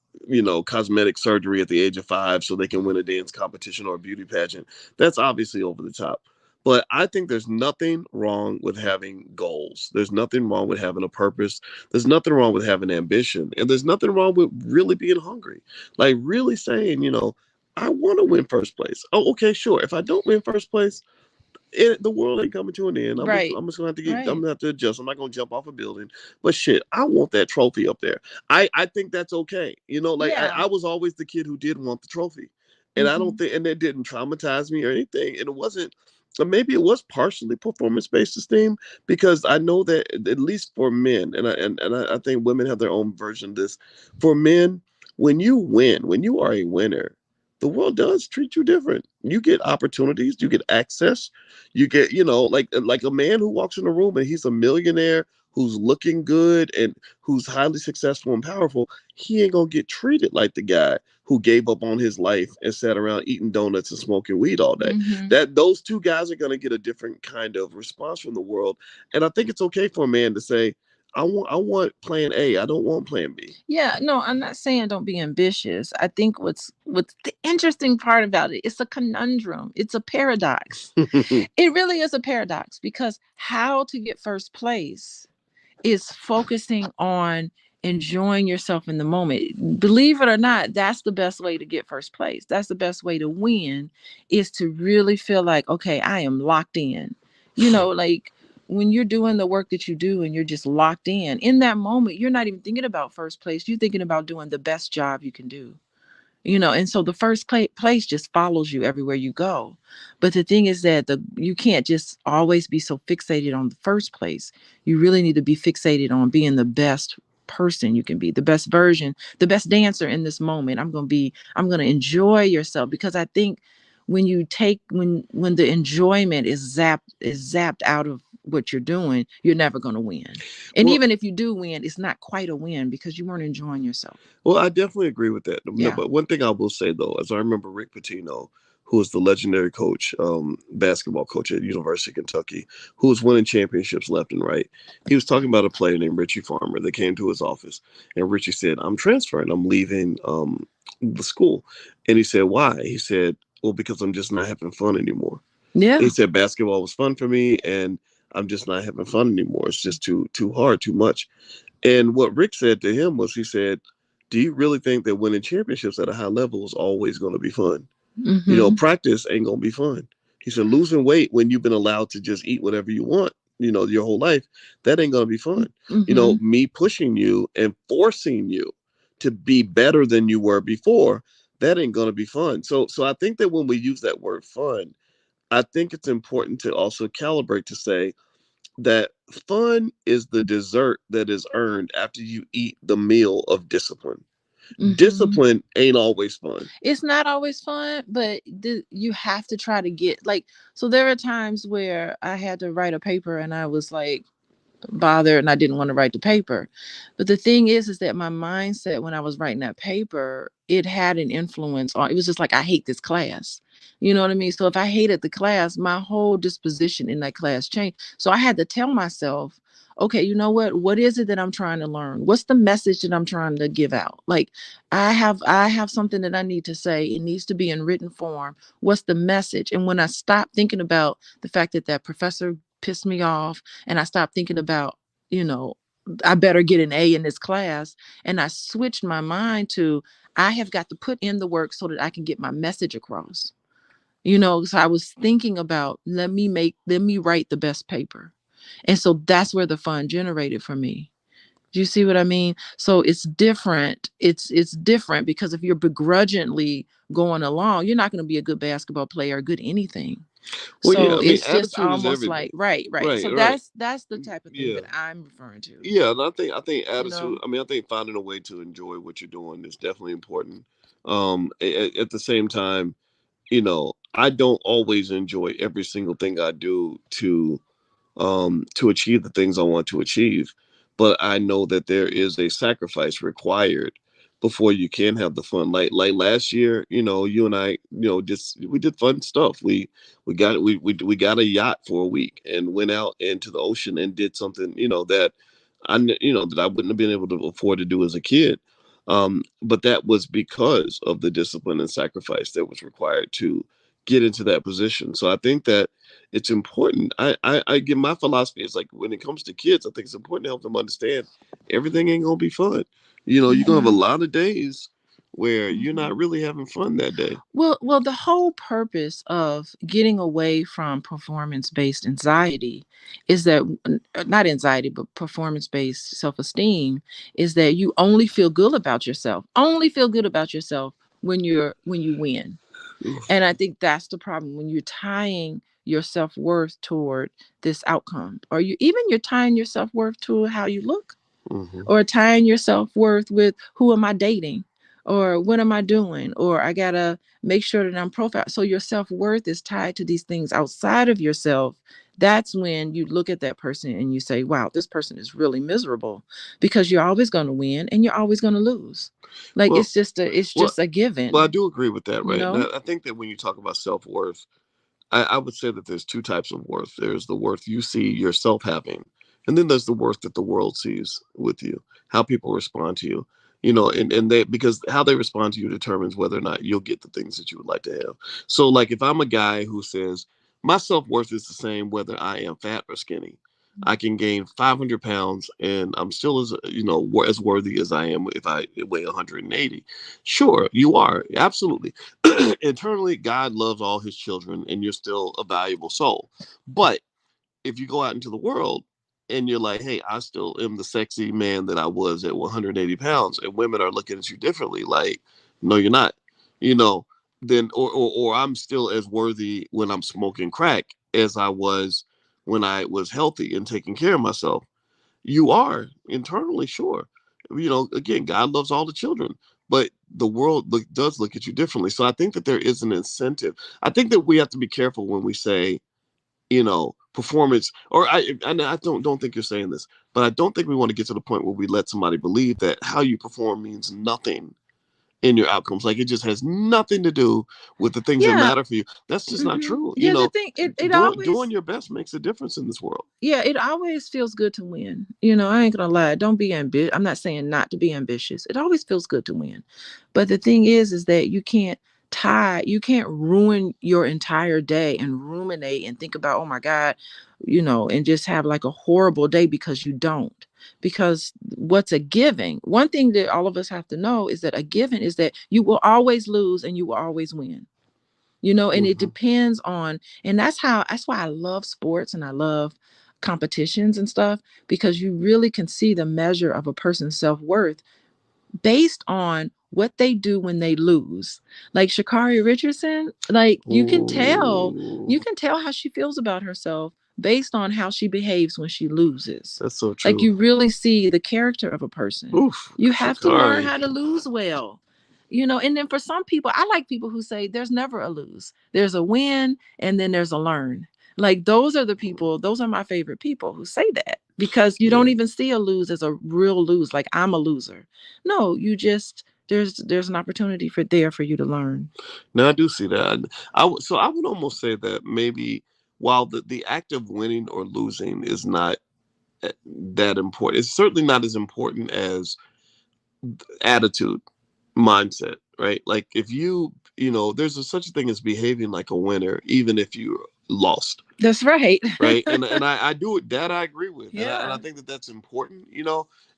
cosmetic surgery at the age of 5 so they can win a dance competition or a beauty pageant, that's obviously over the top. But I think there's nothing wrong with having goals. There's nothing wrong with having a purpose. There's nothing wrong with having ambition. And there's nothing wrong with really being hungry. Like, really saying, I want to win first place. Oh, okay, sure. If I don't win first place, the world ain't coming to an end. I'm just, Right. I'm just gonna have to I'm Right. gonna have to adjust. I'm not gonna jump off a building. But shit, I want that trophy up there. I think that's okay. Like, Yeah. I was always the kid who did want the trophy, and I don't Hmm. think, and it didn't traumatize me or anything. And it wasn't. Or maybe it was partially performance based esteem, because I know that at least for men, and I think women have their own version of this. For men, when you win, when you are a winner, the world does treat you different. You get opportunities, you get access, you get, like a man who walks in a room and he's a millionaire who's looking good and who's highly successful and powerful. He ain't gonna get treated like the guy who gave up on his life and sat around eating donuts and smoking weed all day. Hmm. That those two guys are gonna get a different kind of response from the world. And I think it's okay for a man to say, I want plan A. I don't want plan B. Yeah, no, I'm not saying don't be ambitious. I think what's the interesting part about it, it's a conundrum. It's a paradox. It really is a paradox, because how to get first place is focusing on enjoying yourself in the moment. Believe it or not, that's the best way to get first place. That's the best way to win, is to really feel like, okay, I am locked in. Like when you're doing the work that you do and you're just locked in that moment, you're not even thinking about first place. You're thinking about doing the best job you can do. And so the first place just follows you everywhere you go. But the thing is that you can't just always be so fixated on the first place. You really need to be fixated on being the best person you can be, the best version, the best dancer in this moment. I'm going to enjoy yourself, because I think when the enjoyment is zapped out of what you're doing, you're never going to win. And Well, even if you do win, it's not quite a win because you weren't enjoying yourself. Well, I definitely agree with that. No, Yeah. but one thing I will say though, is I remember Rick Pitino, who was the legendary coach, basketball coach at University of Kentucky, who was winning championships left and right. He was talking about a player named Richie Farmer that came to his office, and Richie said, "I'm transferring. I'm leaving the school." And he said, "Why?" He said, "Well, because I'm just not having fun anymore." Yeah. He said, "Basketball was fun for me, and I'm just not having fun anymore. It's just too hard, too much." And what Rick said to him was, he said, "Do you really think that winning championships at a high level is always going to be fun? Mm-hmm. Practice ain't going to be fun." He said, "Losing weight when you've been allowed to just eat whatever you want, your whole life, that ain't going to be fun. Mm-hmm. Me pushing you and forcing you to be better than you were before, that ain't going to be fun." So I think that when we use that word fun, I think it's important to also calibrate to say that fun is the dessert that is earned after you eat the meal of discipline. Mm-hmm. Discipline ain't always fun. It's not always fun, but you have to try to get like. So there are times where I had to write a paper and I was like, bothered, and I didn't want to write the paper. But the thing is that my mindset when I was writing that paper, it had an influence on, it was just like, I hate this class. You know what I mean? So if I hated the class, my whole disposition in that class changed. So I had to tell myself, okay, you know what is it that I'm trying to learn? What's the message that I'm trying to give out? Like, I have something that I need to say. It needs to be in written form. What's the message? And when I stopped thinking about the fact that that professor pissed me off, and I stopped thinking about, you know, I better get an A in this class. And I switched my mind to, I have got to put in the work so that I can get my message across. So I was thinking about, let me write the best paper. And so that's where the fun generated for me. Do you see what I mean? So it's different. It's different because if you're begrudgingly going along, you're not going to be a good basketball player, a good anything. Well, yeah, So I mean, it's just attitude is almost everything. like, right. Right, So right. that's the type of thing Yeah. that I'm referring to. Yeah, and I think You attitude. know? I mean, I think finding a way to enjoy what you're doing is definitely important. At the same time, I don't always enjoy every single thing I do to achieve the things I want to achieve. But I know that there is a sacrifice required before you can have the fun. Like last year, you and I, just we did fun stuff. We got a yacht for a week and went out into the ocean and did something, that I wouldn't have been able to afford to do as a kid. But that was because of the discipline and sacrifice that was required to get into that position. So I think that it's important. I get, my philosophy is like, when it comes to kids, I think it's important to help them understand everything ain't gonna be fun. You're gonna have a Mhm. lot of days where you're not really having fun that day. Well, the whole purpose of getting away from performance-based anxiety is that, not anxiety, but performance-based self-esteem, is that you only feel good about yourself. Only feel good about yourself when you win. And I think that's the problem when you're tying your self-worth toward this outcome, or you're tying your self-worth to how you look, Mm-hmm. or tying your self-worth with, who am I dating, or what am I doing, or I gotta make sure that I'm profile. So your self-worth is tied to these things outside of yourself. That's when you look at that person and you say, wow, this person is really miserable, because you're always going to win and you're always going to lose. Like, Well, it's well, just a well, I given, do agree with that, you right? And know. I think that when you talk about self worth, I would say that there's two types of worth. There's the worth you see yourself having, and then there's the worth that the world sees with you, how people respond to you. And they, because how they respond to you determines whether or not you'll get the things that you would like to have. So, like, if I'm a guy who says my self worth is the same whether I am fat or skinny, I can gain 500 pounds and I'm still as worthy as I am if I weigh 180. Sure, you are, absolutely. Internally, God loves all his children and you're still a valuable soul. But if you go out into the world and you're like, hey, I still am the sexy man that I was at 180 pounds, and women are looking at you differently, like, no, you're not. you know, then or I'm still as worthy when I'm smoking crack as I was when I was healthy and taking care of myself. You are internally, sure. Again, God loves all the children, but the world does look at you differently. So I think that there is an incentive. I think that we have to be careful when we say, performance, or I don't think you're saying this, but I don't think we want to get to the point where we let somebody believe that how you perform means nothing in your outcomes. Like it just has nothing to do with the things that Yeah. matter for you. That's just not true. Yeah, the thing, it Doing always, your best makes a difference in this world. yeah, it always feels good to win. I ain't gonna lie. Don't be ambitious. I'm not saying not to be ambitious. It always feels good to win. But the thing is that you can't ruin your entire day and ruminate and think about, oh my God, and just have like a horrible day because you don't. Because what's a giving? One thing that all of us have to know is that a given is that you will always lose and you will always win. And it Hmm. depends on, and that's why I love sports and I love competitions and stuff, because you really can see the measure of a person's self-worth based on what they do when they lose. Like Sha'Carri Richardson, like Ooh, you can tell how she feels about herself based on how she behaves when she loses. that's so Like true. you really see the character of a person. Oof, You have to learn Shikari. how to lose well. And then for some people, I like people who say there's never a lose. There's a win and then there's a learn. Like those are my favorite people who say that, because you don't Yeah. even see a lose as a real lose, like I'm a loser. No, you just there's an opportunity for you to learn. Now I do see that. So I would almost say that maybe while the act of winning or losing is not that important, it's certainly not as important as attitude, mindset, right? Like if there's such a thing as behaving like a winner, even if you lost, That's right. right? And I do it, that I agree with, and I Yeah. think that that's important.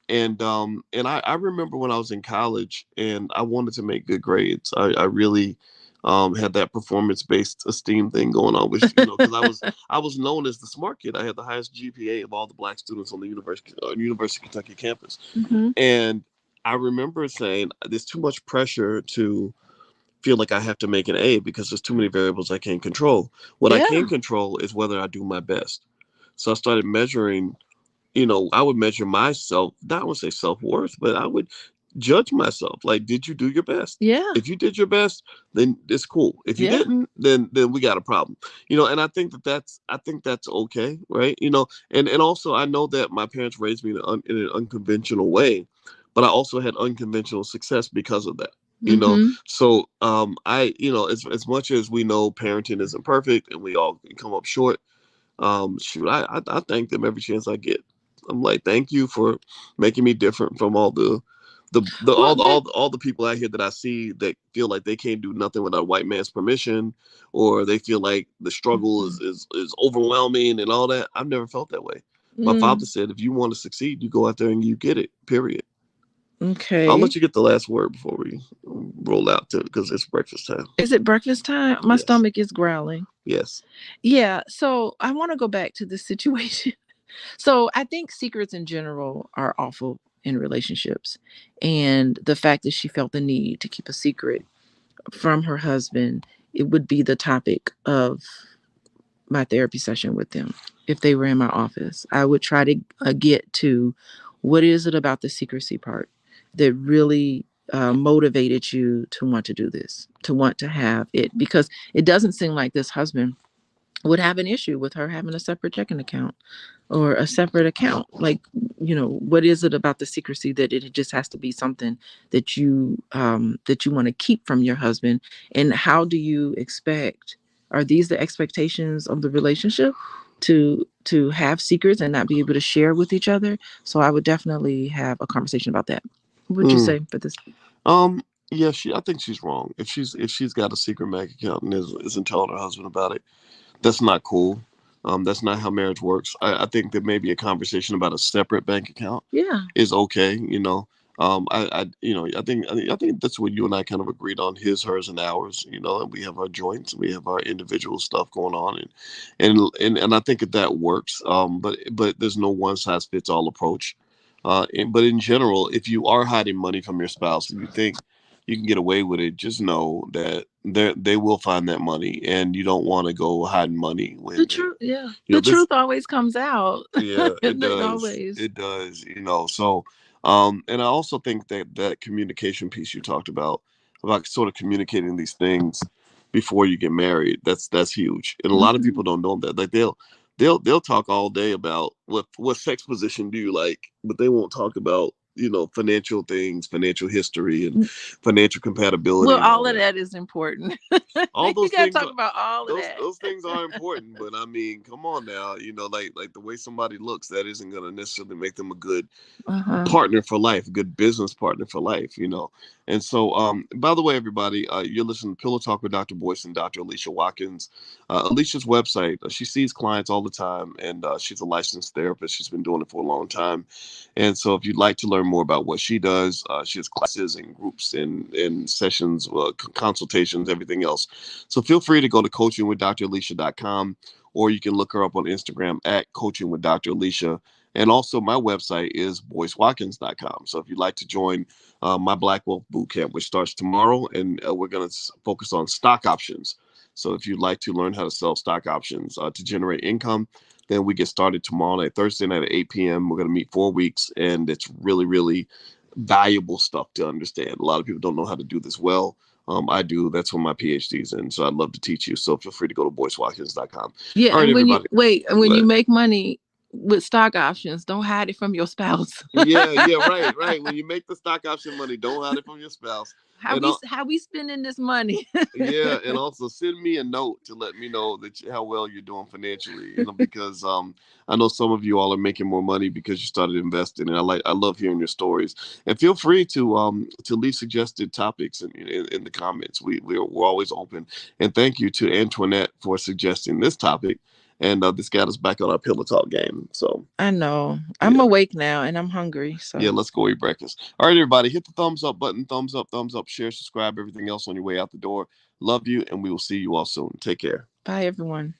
And I remember when I was in college and I wanted to make good grades. I really had that performance based esteem thing going on, which because I was known as the smart kid. I had the highest GPA of all the black students on the University of Kentucky campus, Hmm. and I remember saying there's too much pressure to feel like I have to make an A because there's too many variables I can't control. What I can Yeah. control is whether I do my best. So I started measuring, I would measure myself, not want to say self worth, but I would judge myself. Like, did you do your best? Yeah. If you did your best, then it's cool. If you Yeah. didn't, then we got a problem. And I think that's okay, right? And also I know that my parents raised me in an unconventional way, but I also had unconventional success because of that. Hmm. So as much as we know parenting isn't perfect and we all can come up short, shoot, I thank them every chance I get. I'm like, thank you for making me different from all the Well, all the people out here that I see that feel like they can't do nothing without a white man's permission, or they feel like the struggle is overwhelming and all that. I've never felt that way. My father said, if you want to succeed, you go out there and you get it. Period. I'll okay. let you get the last word before we roll out to because it's breakfast time. Is it breakfast time? My Yes. stomach is growling. Yes. Yeah. So I want to go back to this situation. So I think secrets in general are awful in relationships. And the fact that she felt the need to keep a secret from her husband, it would be the topic of my therapy session with them. If they were in my office, I would try to get to what is it about the secrecy part that really motivated you to want to do this, to want to have it, because it doesn't seem like this husband would have an issue with her having a separate checking account or a separate account. Like, what is it about the secrecy that it just has to be something that you want to keep from your husband? And how do you expect, are these the expectations of the relationship, to have secrets and not be able to share with each other? So I would definitely have a conversation about that. What would you Mm. say for this? Um, yeah, I think she's wrong. If she's got a secret bank account and isn't telling her husband about it, that's not cool. That's not how marriage works. I think that maybe a conversation about a separate bank account Yeah. is okay. I think that's what you and I kind of agreed on: his, hers, and ours. And we have our joints, and we have our individual stuff going on, and I think that works. But there's no one size fits all approach. But in general, if you are hiding money from your spouse and you think you can get away with it. Just know that they will find that money, and you don't want to go hiding money The when truth, yeah, you know the this. truth always comes out. Yeah, it It does. always. It does. So, and I also think that that communication piece you talked about sort of communicating these things before you get married, that's huge. And a lot of Hmm. people don't know that. Like they'll talk all day about what sex position do you like, but they won't talk about, financial things, financial history, and financial compatibility Well, and all all of that. that is important. All You those got to things talk are about all of that. those things are important, but I mean, come on now, like the way somebody looks, that isn't going to necessarily make them a good Uh-huh. partner for life, a good business partner for life. And so, by the way, everybody, you're listening to Pillow Talk with Dr. Boyce and Dr. Alicia Watkins. Alicia's website, she sees clients all the time, and she's a licensed therapist. She's been doing it for a long time. And so, if you'd like to learn more about what she does, she has classes and groups and sessions, consultations, everything else. So, feel free to go to coachingwithdralicia.com, or you can look her up on Instagram at Coaching with Dr. Alicia. And also, my website is boycewatkins.com. So if you'd like to join my Black Wealth Bootcamp, which starts tomorrow, and we're going to focus on stock options. So if you'd like to learn how to sell stock options to generate income, then we get started tomorrow night, Thursday night at 8 p.m. We're going to meet 4 weeks, and it's really, really valuable stuff to understand. A lot of people don't know how to do this well. I do. That's what my PhD's in. So I'd love to teach you. So feel free to go to boycewatkins.com. Yeah, All right, and when you everybody. wait, and when Go you ahead. make money with stock options, don't hide it from your spouse. Yeah, right, right. When you make the stock option money, don't hide it from your spouse. And How we spending this money? yeah, and also send me a note to let me know how well you're doing financially. Because I know some of you all are making more money because you started investing, and I love hearing your stories. And feel free to leave suggested topics in the comments. We're always open. And thank you to Antoinette for suggesting this topic, and this got us back on our pillow talk game. So I know. I'm yeah. awake now and I'm hungry. Yeah, So let's go eat breakfast. All right, everybody, hit the thumbs up button, thumbs up, share, subscribe, everything else on your way out the door. Love you, and we will see you all soon. Take care. bye, everyone.